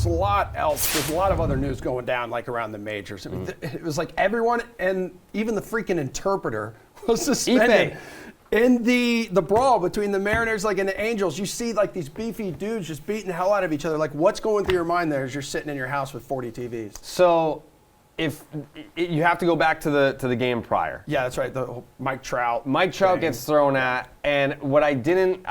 was a lot else. There's a lot of other news going down, like around the majors. I mean, it was like everyone, and even the freaking interpreter was suspended. In the brawl between the Mariners, like, and the Angels, you see like these beefy dudes just beating the hell out of each other. Like, what's going through your mind there as you're sitting in your house with 40 TVs? So, if you have to go back to the game prior. Yeah, that's right. The whole Mike Trout. Mike Trout gets thrown at, and what I didn't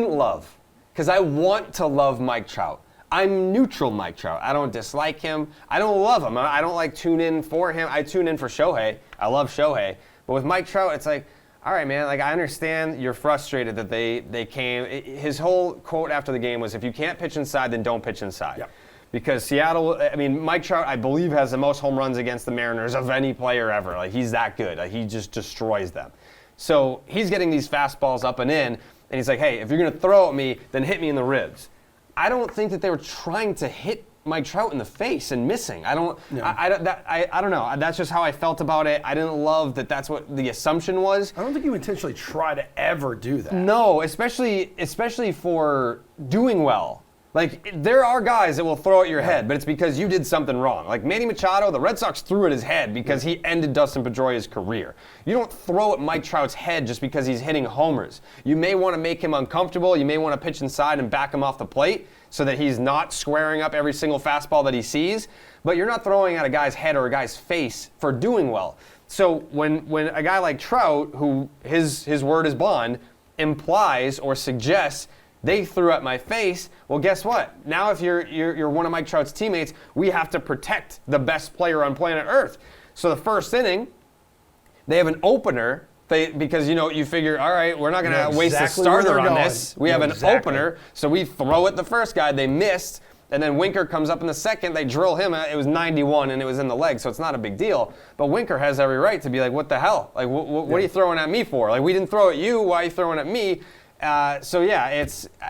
love, because I want to love Mike Trout. I'm neutral Mike Trout. I don't dislike him. I don't love him. I don't like tune in for him. I tune in for Shohei. I love Shohei. But with Mike Trout, it's like, all right, man, like, I understand you're frustrated that they came. His whole quote after the game was, if you can't pitch inside, then don't pitch inside. Yep. Because Seattle, I mean, Mike Trout, I believe, has the most home runs against the Mariners of any player ever. Like, he's that good. Like, he just destroys them. So he's getting these fastballs up and in, and he's like, hey, if you're going to throw at me, then hit me in the ribs. I don't think that they were trying to hit Mike Trout in the face and missing. I don't know. That's just how I felt about it. I didn't love that that's what the assumption was. I don't think you intentionally try to ever do that. No, especially for doing well. Like, there are guys that will throw at your head, but it's because you did something wrong. Like Manny Machado, the Red Sox threw at his head because he ended Dustin Pedroia's career. You don't throw at Mike Trout's head just because he's hitting homers. You may want to make him uncomfortable. You may want to pitch inside and back him off the plate so that he's not squaring up every single fastball that he sees. But you're not throwing at a guy's head or a guy's face for doing well. So when a guy like Trout, who his word is bond, implies or suggests they threw at my face, well, guess what? Now if you're one of Mike Trout's teammates, we have to protect the best player on planet Earth. So the first inning, they have an opener, because you figure, all right, we're not going to waste a starter on this. We have an opener, so we throw at the first guy. They missed, and then Winker comes up in the second. They drill him. It was 91, and it was in the leg, so it's not a big deal. But Winker has every right to be like, what the hell? Like, what are you throwing at me for? Like, we didn't throw at you. Why are you throwing at me? So yeah,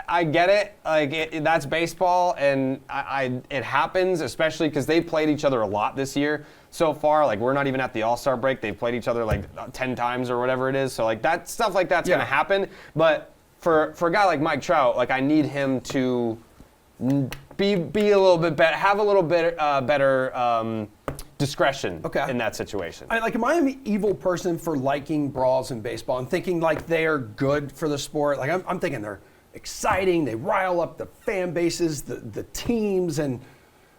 I get it. Like, that's baseball, and it happens, especially because they've played each other a lot this year so far. Like, we're not even at the All-Star break. They've played each other like 10 times or whatever it is. So like that stuff like that's gonna happen. But for a guy like Mike Trout, like, I need him to be a little bit better, have a little bit better discretion in that situation. Am I an evil person for liking brawls in baseball and thinking like they are good for the sport? Like, I'm thinking they're exciting, they rile up the fan bases, the teams, and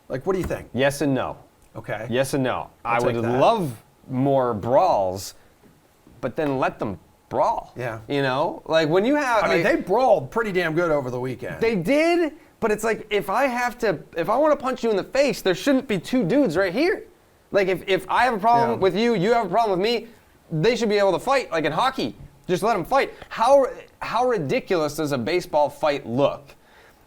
like, what do you think? Yes and no. Okay. Yes and no. I would love more brawls, but then let them brawl. Yeah. Like, when you have... I mean, they brawled pretty damn good over the weekend. They did, but it's like, if I want to punch you in the face, there shouldn't be two dudes right here. Like, if I have a problem with you, you have a problem with me, they should be able to fight, like in hockey. Just let them fight. How ridiculous does a baseball fight look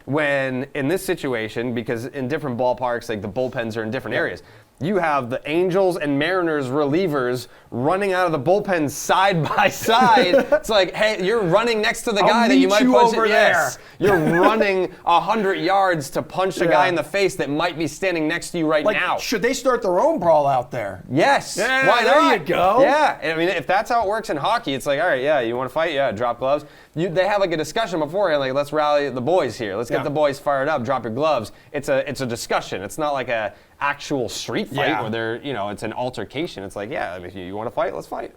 when, in this situation, because in different ballparks, like, the bullpens are in different areas, you have the Angels and Mariners relievers running out of the bullpen side by side. It's like, hey, you're running next to the guy that you might punch over there. Yes. You're running 100 yards to punch a guy in the face that might be standing next to you right now. Should they start their own brawl out there? Yes. Yeah, why not? there you go. Yeah. I mean, if that's how it works in hockey, it's like, all right, yeah, you want to fight? Yeah, drop gloves. They have like a discussion beforehand, like, let's rally the boys here. Let's get the boys fired up. Drop your gloves. It's a discussion. It's not like a actual street fight where it's an altercation. It's like, yeah, if you want to fight, let's fight.